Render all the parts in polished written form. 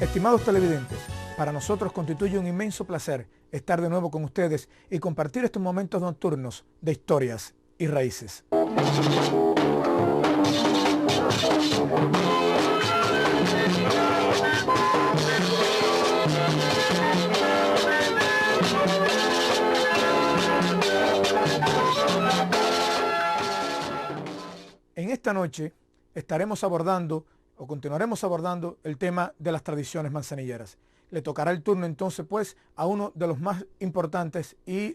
Estimados televidentes, para nosotros constituye un inmenso placer estar de nuevo con ustedes y compartir estos momentos nocturnos de historias y raíces. En esta noche estaremos abordando o continuaremos abordando el tema de las tradiciones manzanilleras. Le tocará el turno entonces pues a uno de los más importantes y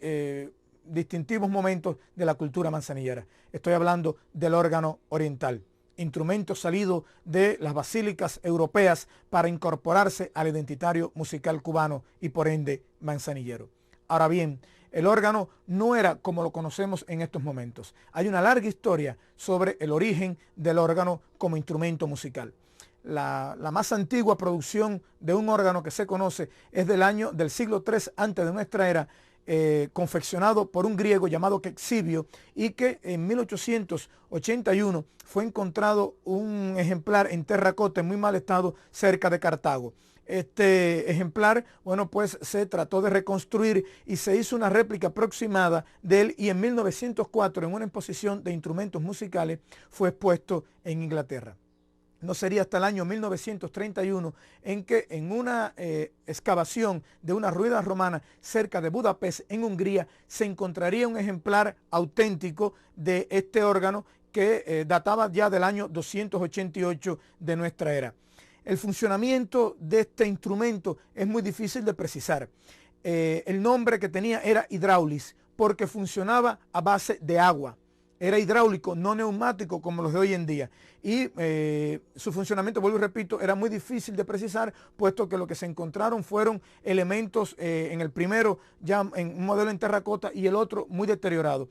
distintivos momentos de la cultura manzanillera. Estoy hablando del órgano oriental, instrumento salido de las basílicas europeas para incorporarse al identitario musical cubano y por ende manzanillero. Ahora bien, el órgano no era como lo conocemos en estos momentos. Hay una larga historia sobre el origen del órgano como instrumento musical. La más antigua producción de un órgano que se conoce es del siglo III antes de nuestra era, confeccionado por un griego llamado Quexibio, y que en 1881 fue encontrado un ejemplar en terracota en muy mal estado cerca de Cartago. Este ejemplar, bueno, pues se trató de reconstruir y se hizo una réplica aproximada de él, y en 1904 en una exposición de instrumentos musicales fue expuesto en Inglaterra. No sería hasta el año 1931 en que en una excavación de una ruina romana cerca de Budapest, en Hungría, se encontraría un ejemplar auténtico de este órgano que databa ya del año 288 de nuestra era. El funcionamiento de este instrumento es muy difícil de precisar. El nombre que tenía era hidráulis porque funcionaba a base de agua. Era hidráulico, no neumático como los de hoy en día. Y su funcionamiento, vuelvo y repito, era muy difícil de precisar, puesto que lo que se encontraron fueron elementos, en el primero ya en un modelo en terracota y el otro muy deteriorado.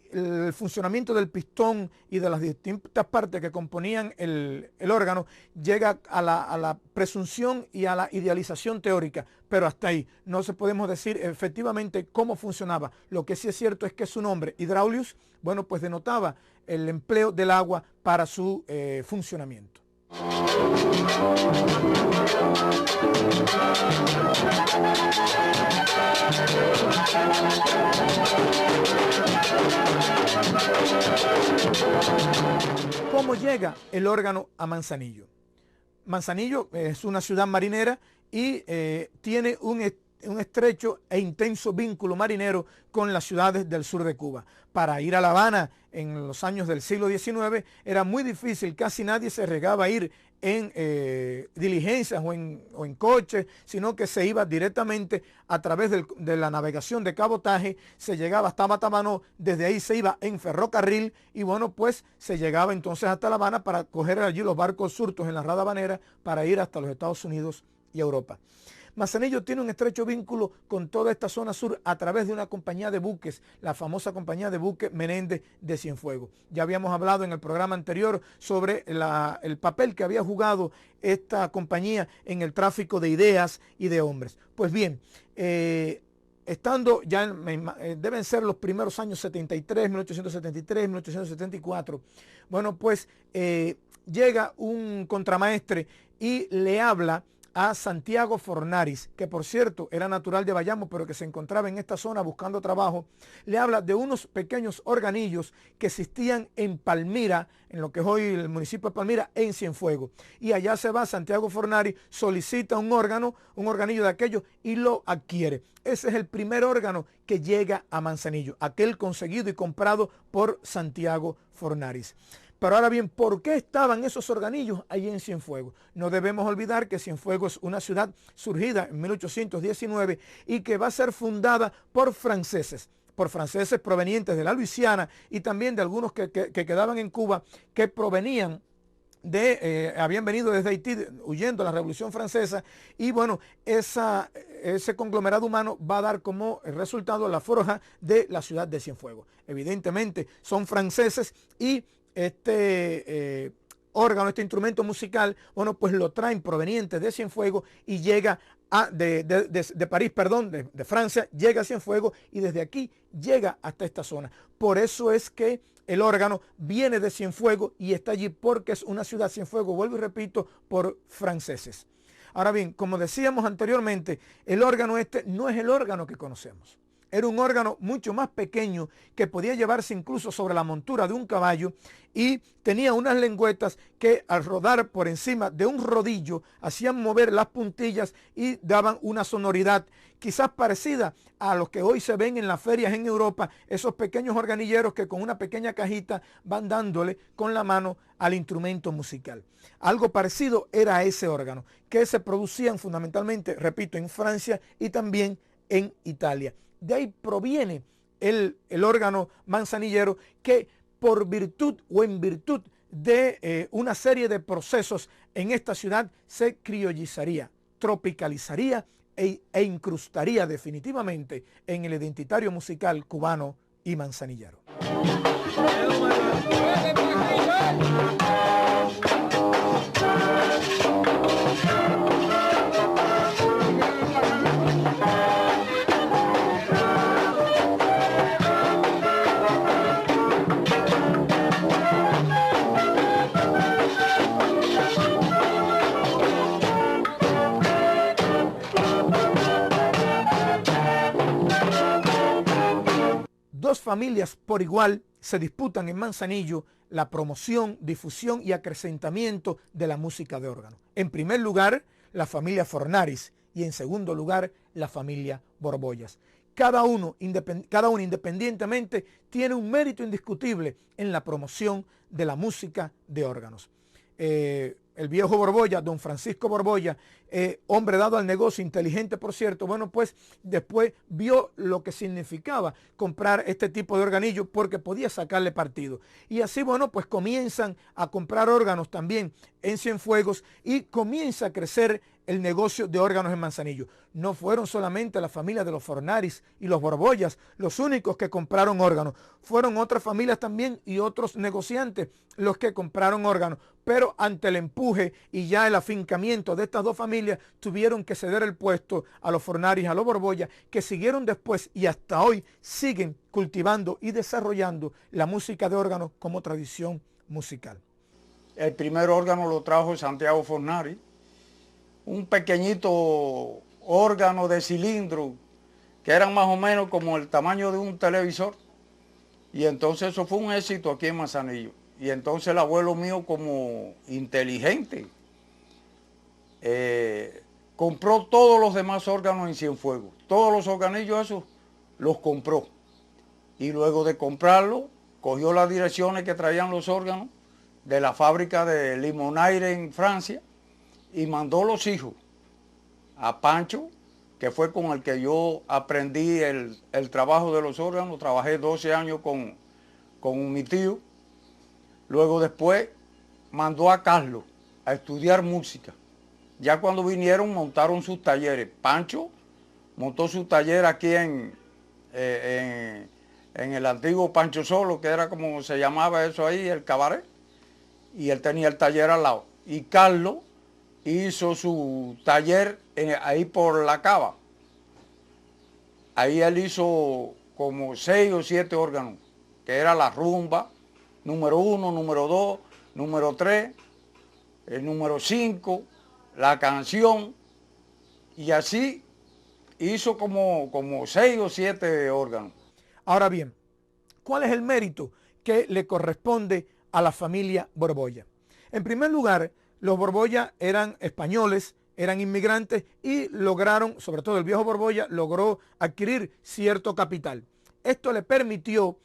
El funcionamiento del pistón y de las distintas partes que componían el órgano llega a la presunción y a la idealización teórica, pero hasta ahí no se podemos decir efectivamente cómo funcionaba. Lo que sí es cierto es que su nombre, Hydraulius, bueno, pues denotaba el empleo del agua para su funcionamiento. ¿Cómo llega el órgano a Manzanillo? Manzanillo es una ciudad marinera y tiene un estrecho e intenso vínculo marinero con las ciudades del sur de Cuba. Para ir a La Habana en los años del siglo XIX era muy difícil, casi nadie se arriesgaba a ir en diligencias o en coches, sino que se iba directamente a través de la navegación de cabotaje, se llegaba hasta Matamanó, desde ahí se iba en ferrocarril y bueno, pues se llegaba entonces hasta La Habana para coger allí los barcos surtos en la rada habanera para ir hasta los Estados Unidos y Europa. Manzanillo tiene un estrecho vínculo con toda esta zona sur a través de una compañía de buques, la famosa compañía de buques Menéndez de Cienfuegos. Ya habíamos hablado en el programa anterior sobre el papel que había jugado esta compañía en el tráfico de ideas y de hombres. Pues bien, estando ya, deben ser los primeros años 73, 1873, 1874, bueno, pues llega un contramaestre y le habla a Santiago Fornaris, que por cierto era natural de Bayamo, pero que se encontraba en esta zona buscando trabajo. Le habla de unos pequeños organillos que existían en Palmira, en lo que es hoy el municipio de Palmira, en Cienfuegos. Y allá se va Santiago Fornaris, solicita un organillo de aquellos y lo adquiere. Ese es el primer órgano que llega a Manzanillo, aquel conseguido y comprado por Santiago Fornaris. Pero ahora bien, ¿por qué estaban esos organillos allí en Cienfuegos? No debemos olvidar que Cienfuegos es una ciudad surgida en 1819 y que va a ser fundada por franceses provenientes de la Luisiana y también de algunos que quedaban en Cuba, que provenían habían venido desde Haití huyendo de la Revolución Francesa, y bueno, ese conglomerado humano va a dar como resultado la forja de la ciudad de Cienfuegos. Evidentemente son franceses y este órgano, este instrumento musical, bueno, pues lo traen proveniente de Cienfuegos y llega de París, perdón, de Francia, llega a Cienfuegos y desde aquí llega hasta esta zona. Por eso es que el órgano viene de Cienfuegos y está allí porque es una ciudad, Cienfuegos, vuelvo y repito, por franceses. Ahora bien, como decíamos anteriormente, el órgano este no es el órgano que conocemos. Era un órgano mucho más pequeño que podía llevarse incluso sobre la montura de un caballo y tenía unas lengüetas que al rodar por encima de un rodillo hacían mover las puntillas y daban una sonoridad quizás parecida a los que hoy se ven en las ferias en Europa, esos pequeños organilleros que con una pequeña cajita van dándole con la mano al instrumento musical. Algo parecido era ese órgano, que se producían fundamentalmente, repito, en Francia y también en Italia. De ahí proviene el órgano manzanillero que por virtud o en virtud de una serie de procesos en esta ciudad se criollizaría, tropicalizaría e incrustaría definitivamente en el identitario musical cubano y manzanillero. Dos familias por igual se disputan en Manzanillo la promoción, difusión y acrecentamiento de la música de órgano. En primer lugar, la familia Fornaris y en segundo lugar, la familia Borbollas. Cada uno independientemente tiene un mérito indiscutible en la promoción de la música de órganos. El viejo Borbolla, don Francisco Borbolla, hombre dado al negocio, inteligente por cierto, bueno, pues después vio lo que significaba comprar este tipo de organillo porque podía sacarle partido. Y así, bueno, pues comienzan a comprar órganos también en Cienfuegos y comienza a crecer el negocio de órganos en Manzanillo. No fueron solamente la familia de los Fornaris y los Borbollas los únicos que compraron órganos. Fueron otras familias también y otros negociantes los que compraron órganos. Pero ante el empuje y ya el afincamiento de estas dos familias, tuvieron que ceder el puesto a los Fornaris y a los Borbollas, que siguieron después y hasta hoy siguen cultivando y desarrollando la música de órganos como tradición musical. El primer órgano lo trajo Santiago Fornari, un pequeñito órgano de cilindro que eran más o menos como el tamaño de un televisor. Y entonces eso fue un éxito aquí en Manzanillo. Y entonces el abuelo mío, como inteligente, compró todos los demás órganos en Cienfuegos. Todos los organillos esos los compró. Y luego de comprarlo, cogió las direcciones que traían los órganos de la fábrica de Limonaire en Francia y mandó los hijos a Pancho, que fue con el que yo aprendí el trabajo de los órganos. Trabajé 12 años con mi tío. Luego después mandó a Carlos a estudiar música. Ya cuando vinieron montaron sus talleres. Pancho montó su taller aquí en el antiguo Pancho Solo, que era como se llamaba eso ahí, el cabaret. Y él tenía el taller al lado. Y Carlos hizo su taller ahí por la Cava. Ahí él hizo como 6 o 7 órganos, que era la rumba, número 1, número 2, número 3, el número 5, la canción, y así hizo como 6 o 7 órganos. Ahora bien, ¿cuál es el mérito que le corresponde a la familia Borbolla? En primer lugar, los Borbolla eran españoles, eran inmigrantes y lograron, sobre todo el viejo Borbolla, logró adquirir cierto capital. Esto le permitió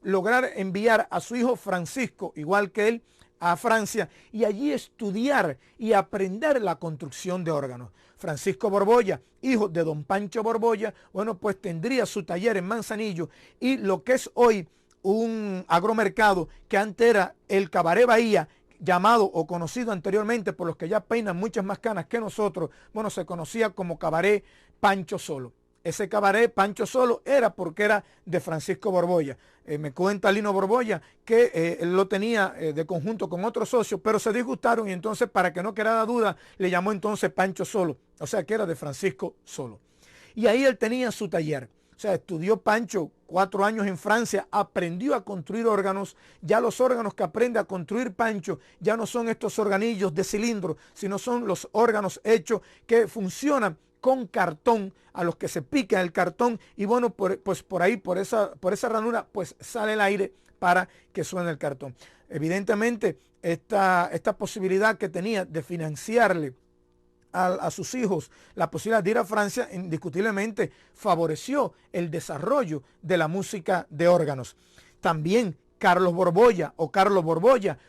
lograr enviar a su hijo Francisco, igual que él, a Francia y allí estudiar y aprender la construcción de órganos. Francisco Borbolla, hijo de don Pancho Borbolla, bueno, pues tendría su taller en Manzanillo y lo que es hoy un agromercado que antes era el Cabaret Bahía, llamado o conocido anteriormente por los que ya peinan muchas más canas que nosotros, bueno, se conocía como Cabaret Pancho Solo. Ese cabaret Pancho Solo era porque era de Francisco Borbolla. Me cuenta Lino Borbolla que él lo tenía de conjunto con otros socios, pero se disgustaron y entonces, para que no quedara duda, le llamó entonces Pancho Solo, o sea que era de Francisco Solo. Y ahí él tenía su taller. O sea, estudió Pancho 4 años en Francia, aprendió a construir órganos. Ya los órganos que aprende a construir Pancho ya no son estos organillos de cilindro, sino son los órganos hechos que funcionan con cartón, a los que se pica el cartón, y bueno, pues por ahí, por esa ranura, pues sale el aire para que suene el cartón. Evidentemente, esta posibilidad que tenía de financiarle a sus hijos la posibilidad de ir a Francia, indiscutiblemente favoreció el desarrollo de la música de órganos. También Carlos Borbolla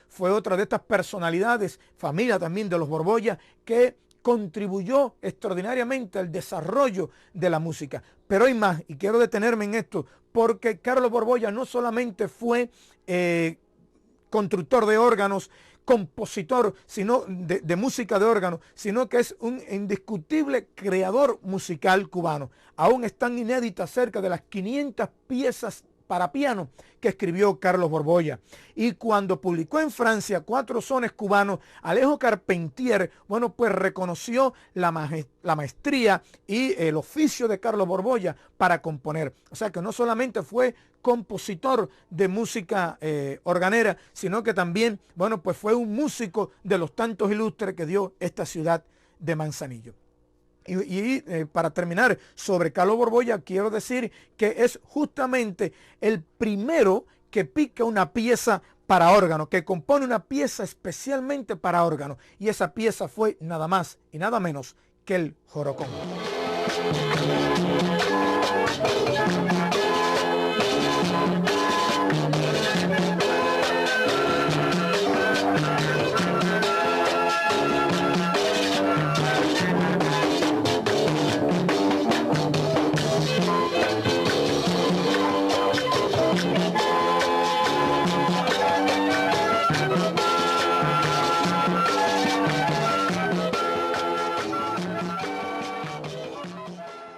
fue otra de estas personalidades, familia también de los Borbolla, que contribuyó extraordinariamente al desarrollo de la música. Pero hay más, y quiero detenerme en esto, porque Carlos Borbolla no solamente fue constructor de órganos, compositor de música de órgano, sino que es un indiscutible creador musical cubano. Aún están inéditas cerca de las 500 piezas para piano que escribió Carlos Borbolla. Y cuando publicó en Francia 4 sones cubanos, Alejo Carpentier, bueno, pues reconoció la maestría y el oficio de Carlos Borbolla para componer. O sea que no solamente fue compositor de música organera, sino que también, bueno, pues fue un músico de los tantos ilustres que dio esta ciudad de Manzanillo. Y para terminar sobre Carlos Borbolla, quiero decir que es justamente el primero que pica una pieza para órgano, que compone una pieza especialmente para órgano. Y esa pieza fue nada más y nada menos que el Jorocón.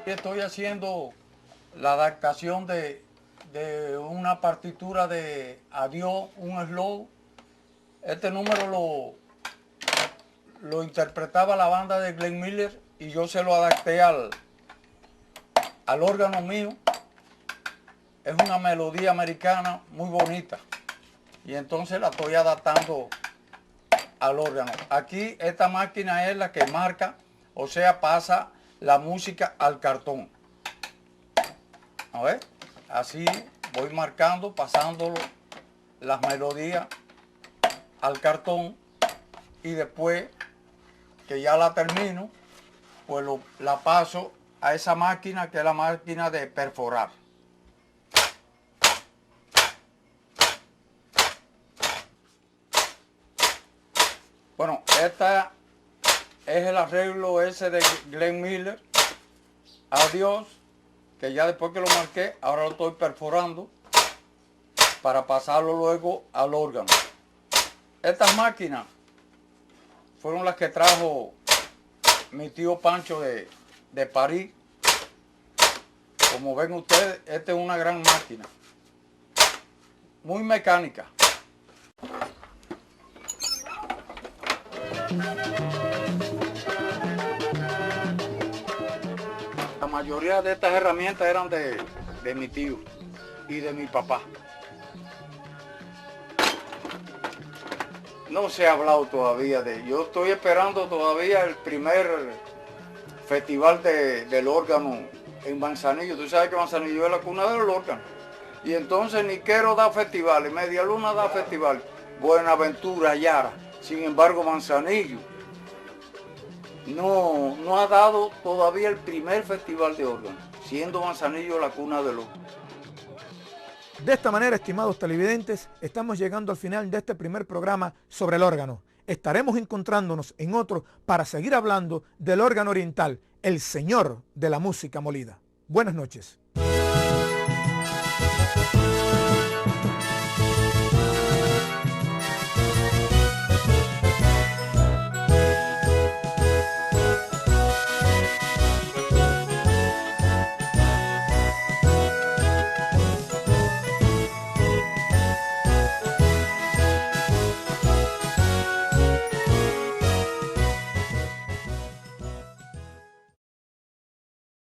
Estoy haciendo la adaptación de una partitura de Adiós, un slow. Este número lo interpretaba la banda de Glenn Miller y yo se lo adapté al órgano mío. Es una melodía americana muy bonita y entonces la estoy adaptando al órgano. Aquí esta máquina es la que marca, o sea, pasa la música al cartón. A ver, así voy marcando, pasándolo las melodías al cartón y después que ya la termino, pues la paso a esa máquina que es la máquina de perforar. Bueno, esta es el arreglo ese de Glenn Miller, Adiós, que ya después que lo marqué, ahora lo estoy perforando para pasarlo luego al órgano. Estas máquinas fueron las que trajo mi tío Pancho de París. Como ven ustedes, esta es una gran máquina, muy mecánica. La mayoría de estas herramientas eran de mi tío y de mi papá. No se ha hablado todavía yo estoy esperando todavía el primer festival del órgano en Manzanillo. Tú sabes que Manzanillo es la cuna del órgano. Y entonces Niquero da festivales, Media Luna da festivales, Buenaventura, Yara. Sin embargo, Manzanillo no ha dado todavía el primer festival de órgano, siendo Manzanillo la cuna del órgano. De esta manera, estimados televidentes, estamos llegando al final de este primer programa sobre el órgano. Estaremos encontrándonos en otro para seguir hablando del órgano oriental, el señor de la música molida. Buenas noches.